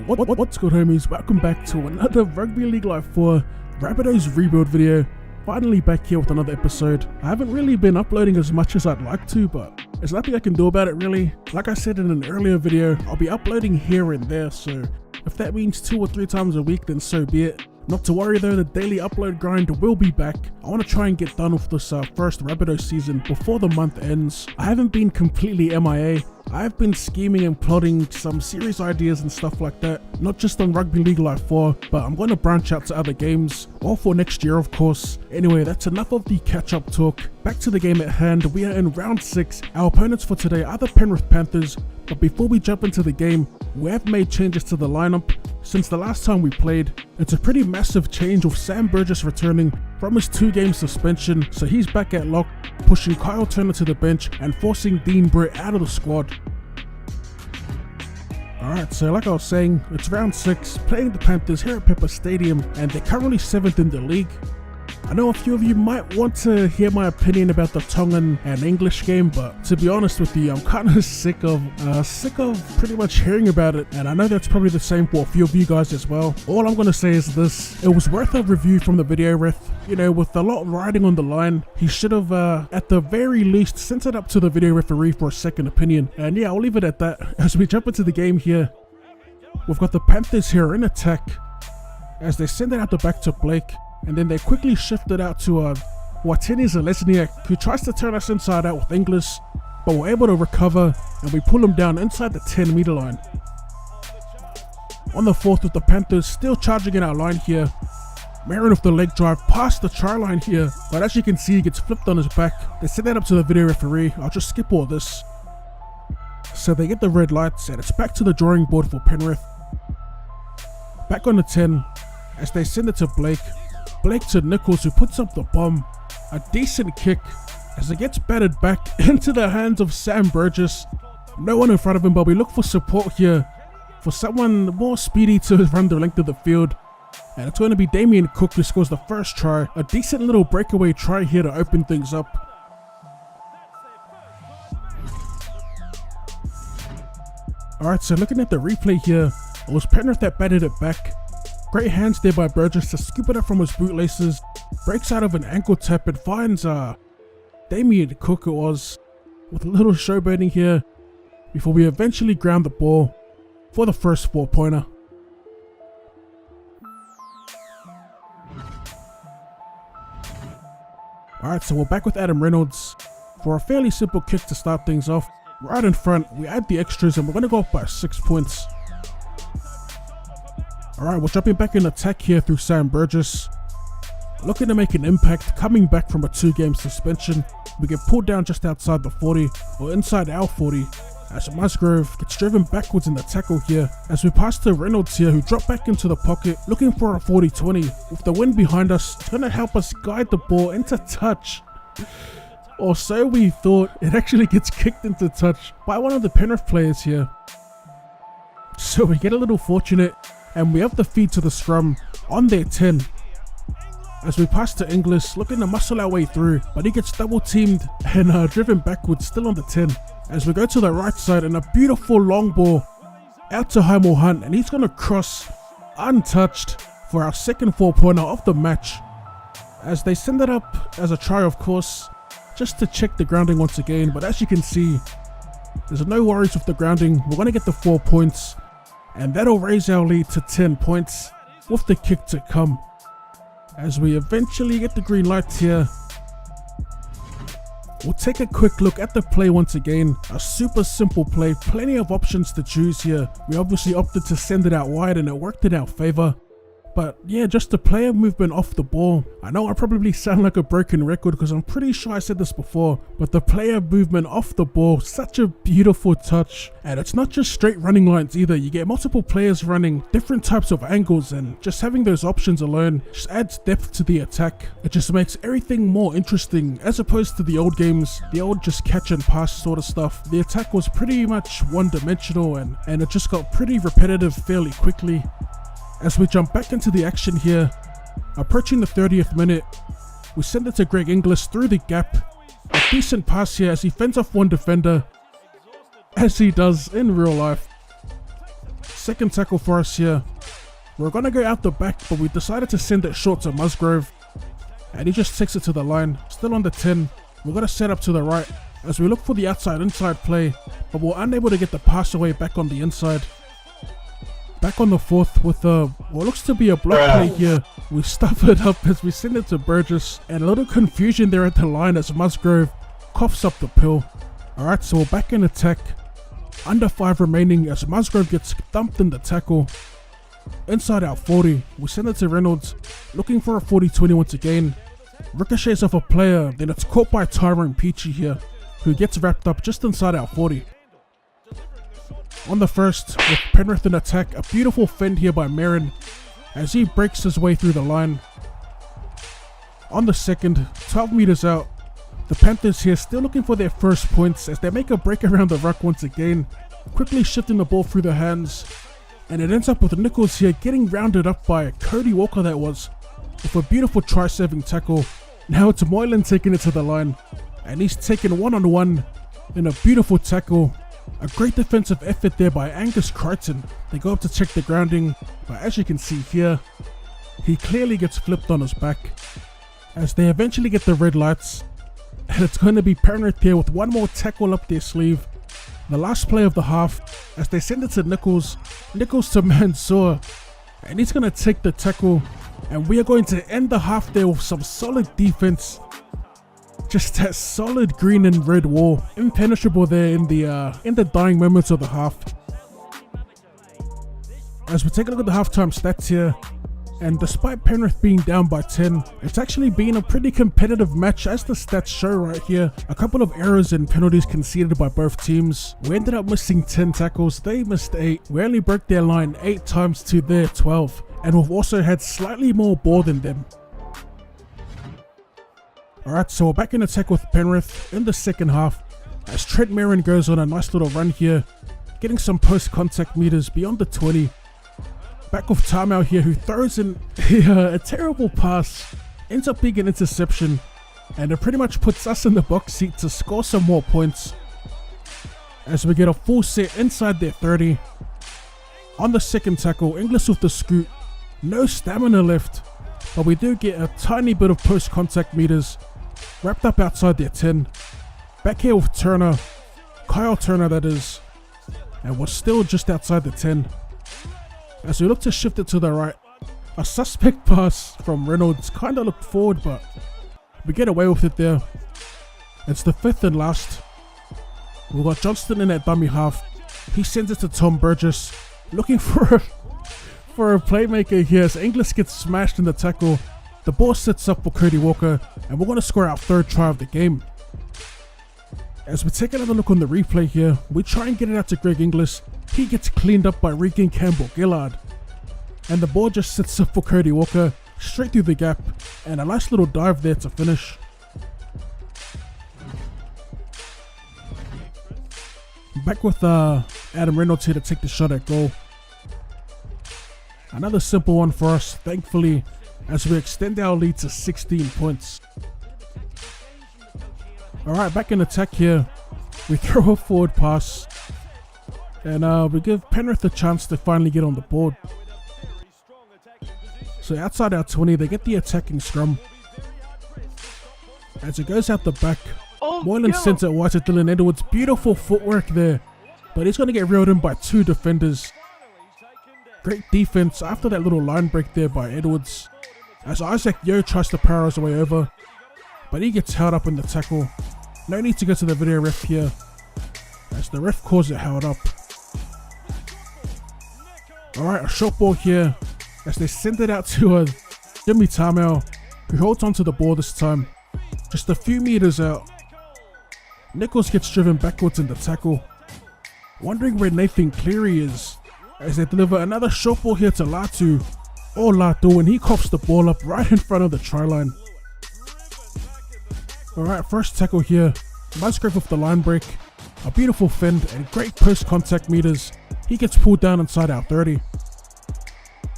What's good, homies? Welcome back to another Rugby League Live 4 Rabbitohs rebuild video. Finally back here with another episode. I haven't really been uploading as much as I'd like to, but there's nothing I can do about it really. Like I said in an earlier video, I'll be uploading here and there, so if that means 2 or 3 times a week, then so be it. Not to worry though, the daily upload grind will be back. I want to try and get done with this first Rabbitohs season before the month ends. I haven't been completely MIA. I've been scheming and plotting some series ideas and stuff like that, not just on Rugby League Live 4, but I'm going to branch out to other games, all for next year of course. Anyway, that's enough of the catch-up talk. Back to the game at hand. We are in round 6. Our opponents for today are the Penrith Panthers, but before we jump into the game, we have made changes to the lineup since the last time we played. It's a pretty massive change with Sam Burgess returning from his 2-game suspension, so he's back at lock, pushing Kyle Turner to the bench and forcing Dean Britt out of the squad. Alright, so like I was saying, it's round 6, playing the Panthers here at Pepper Stadium, and they're currently 7th in the league. I know a few of you might want to hear my opinion about the Tongan and English game, but to be honest with you, I'm kind of sick of pretty much hearing about it, and I know that's probably the same for a few of you guys as well. All I'm going to say is this: it was worth a review from the video ref. You know, with a lot riding on the line, he should have at the very least sent it up to the video referee for a second opinion. And yeah, I'll leave it at that. As we jump into the game here, we've got the Panthers here in attack as they send it out the back to Blake. And then they quickly shift it out to Watene Zelezniak, who tries to turn us inside out with Inglis, but we're able to recover and we pull him down inside the 10-meter line. On the 4th with the Panthers still charging in our line here. Marin with the leg drive past the try line here, but as you can see he gets flipped on his back. They send that up to the video referee. I'll just skip all this. So they get the red lights and it's back to the drawing board for Penrith. Back on the 10 as they send it to Blake. Blake to Nichols, who puts up the bomb. A decent kick as it gets battered back into the hands of Sam Burgess. No one in front of him, but we look for support here for someone more speedy to run the length of the field. And it's going to be Damien Cook who scores the first try. A decent little breakaway try here to open things up. Alright, so looking at the replay here, it was Penrith that batted it back. Great hands there by Burgess to scoop it up from his bootlaces. Breaks out of an ankle tap and finds Damien Cook it was, with a little showboating here before we eventually ground the ball for the first 4-pointer. Alright, so we're back with Adam Reynolds for a fairly simple kick to start things off. Right in front, we add the extras and we're going to go up by 6 points. Alright, we're jumping back in attack here through Sam Burgess. Looking to make an impact, coming back from a 2-game suspension. We get pulled down just outside the 40, or inside our 40, as Musgrove gets driven backwards in the tackle here. As we pass to Reynolds here, who dropped back into the pocket, looking for a 40-20. With the wind behind us, it's going to help us guide the ball into touch. Or so we thought. It actually gets kicked into touch by one of the Penrith players here. So we get a little fortunate, and we have the feed to the scrum on their 10. As we pass to Inglis, looking to muscle our way through, but he gets double teamed and driven backwards, still on the 10. As we go to the right side and a beautiful long ball out to Heimel Hunt, and he's going to cross untouched for our second 4-pointer of the match. As they send it up as a try of course, just to check the grounding once again, but as you can see, there's no worries with the grounding. We're going to get the 4 points. And that'll raise our lead to 10 points with the kick to come. As we eventually get the green light here, we'll take a quick look at the play once again. A super simple play, plenty of options to choose here. We obviously opted to send it out wide and it worked in our favor. But yeah, just the player movement off the ball. I know I probably sound like a broken record because I'm pretty sure I said this before, but the player movement off the ball, such a beautiful touch. And it's not just straight running lines either. You get multiple players running different types of angles, and just having those options alone just adds depth to the attack. It just makes everything more interesting as opposed to the old games, the old just catch and pass sort of stuff. The attack was pretty much one-dimensional and it just got pretty repetitive fairly quickly. As we jump back into the action here, approaching the 30th minute, we send it to Greg Inglis through the gap. A decent pass here as he fends off one defender, as he does in real life. Second tackle for us here. We're gonna go out the back, but we decided to send it short to Musgrove. And he just takes it to the line, still on the 10. We're gonna set up to the right as we look for the outside-inside play, but we're unable to get the pass away back on the inside. Back on the 4th with what looks to be a block play here. We stuff it up as we send it to Burgess, and a little confusion there at the line as Musgrove coughs up the pill. Alright, so we're back in attack. Under 5 remaining as Musgrove gets dumped in the tackle. Inside our 40, we send it to Reynolds, looking for a 40-20 once again. Ricochets off a player, then it's caught by Tyrone Peachy here, who gets wrapped up just inside our 40. On the first, with Penrith in attack, a beautiful fend here by Merrin as he breaks his way through the line. On the second, 12 meters out, the Panthers here still looking for their first points as they make a break around the ruck once again, quickly shifting the ball through their hands. And it ends up with Nichols here getting rounded up by Cody Walker, that was, with a beautiful try-saving tackle. Now it's Moylan taking it to the line, and he's taken one-on-one in a beautiful tackle. A great defensive effort there by Angus Crichton. They go up to check the grounding, but as you can see here, he clearly gets flipped on his back as they eventually get the red lights. And it's going to be Penrith here with one more tackle up their sleeve. The last play of the half as they send it to Nichols. Nichols to Mansour, and he's going to take the tackle, and we are going to end the half there with some solid defense. Just that solid green and red wall, impenetrable there in the dying moments of the half. As we take a look at the halftime stats here, and despite Penrith being down by 10, it's actually been a pretty competitive match as the stats show right here. A couple of errors and penalties conceded by both teams. We ended up missing 10 tackles, they missed 8. We only broke their line 8 times to their 12, and we've also had slightly more ball than them. Alright, so we're back in attack with Penrith in the second half as Trent Merrin goes on a nice little run here, getting some post-contact meters beyond the 20. Back with Tamau here, who throws in a terrible pass, ends up being an interception, and it pretty much puts us in the box seat to score some more points as we get a full set inside their 30. On the second tackle, Inglis with the scoot, no stamina left, but we do get a tiny bit of post-contact meters wrapped up outside their 10. Back here with Turner, Kyle Turner that is, and we're still just outside the 10. As we look to shift it to the right, a suspect pass from Reynolds kind of looked forward, but we get away with it there. It's the 5th and last. We've got Johnston in at dummy half. He sends it to Tom Burgess, looking for a playmaker here as Inglis gets smashed in the tackle. The ball sets up for Cody Walker, and we're going to score our 3rd try of the game. As we take another look on the replay here, we try and get it out to Greg Inglis. He gets cleaned up by Regan Campbell-Gillard, and the ball just sits up for Cody Walker, straight through the gap, and a nice little dive there to finish. Back with Adam Reynolds here to take the shot at goal. Another simple one for us, thankfully, as we extend our lead to 16 points. Alright, back in attack here. We throw a forward pass, and we give Penrith a chance to finally get on the board. So outside our 20, they get the attacking scrum. As it goes out the back, Moylan sends it wide to Dylan Edwards. Beautiful footwork there, but he's going to get reeled in by 2 defenders. Great defense after that little line break there by Edwards, as Isaac Yeo tries to power his way over, but he gets held up in the tackle. No need to go to the video ref here, as the ref calls it held up. Alright, a short ball here as they send it out to Jimmy Tamau, who holds onto the ball this time, just a few meters out. Nichols gets driven backwards in the tackle, wondering where Nathan Cleary is, as they deliver another short ball here to Latu, and he coughs the ball up right in front of the try line. Alright, first tackle here, Musgrave with the line break, a beautiful fend and great post contact meters. He gets pulled down inside our 30.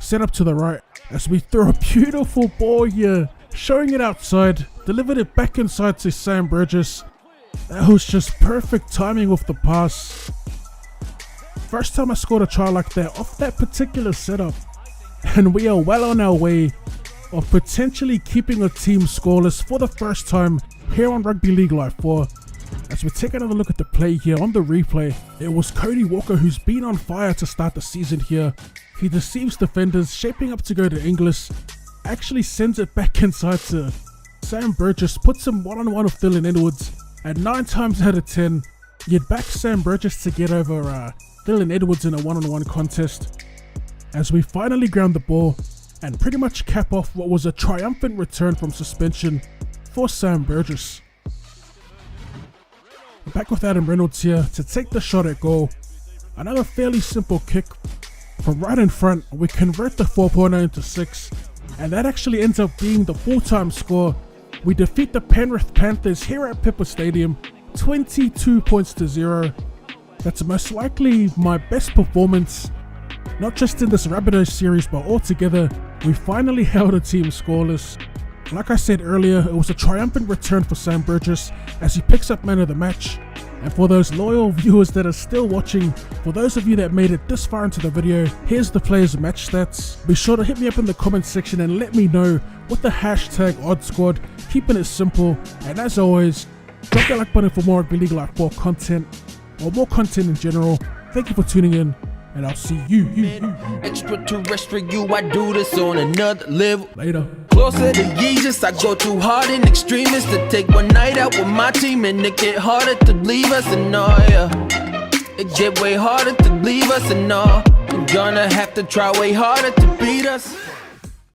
Set up to the right as we throw a beautiful ball here, showing it outside, delivered it back inside to Sam Burgess. That was just perfect timing with the pass. First time I scored a try like that off that particular setup. And we are well on our way of potentially keeping a team scoreless for the first time here on Rugby League Live 4. As we take another look at the play here on the replay, it was Cody Walker who's been on fire to start the season here. He deceives defenders, shaping up to go to Inglis, actually sends it back inside to Sam Burgess, puts him one-on-one with Dylan Edwards, and 9 times out of 10, you'd back Sam Burgess to get over Dylan Edwards in a one-on-one contest. As we finally ground the ball and pretty much cap off what was a triumphant return from suspension for Sam Burgess. Back with Adam Reynolds here to take the shot at goal. Another fairly simple kick from right in front. We convert the 4-pointer into 6, and that actually ends up being the full-time score. We defeat the Penrith Panthers here at Pepper Stadium 22 points to 0. That's most likely my best performance, not just in this Rabbitohs series but altogether. We finally held a team scoreless. Like I said earlier, it was a triumphant return for Sam Burgess as he picks up man of the match. And for those loyal viewers that are still watching, for those of you that made it this far into the video, here's the player's match stats. Be sure to hit me up in the comment section and let me know with the hashtag OddsSquad, keeping it simple. And as always, drop that like button for more Rugby League Live 4 content, or more content in general. Thank you for tuning in, and I'll see you. Extraterrestrial, I do this on another level. Later. Closer to Jesus, I go too hard in extremists to take one night out with my team, and it get harder to leave us, and it get way harder to leave us, and you're gonna have to try way harder to beat us.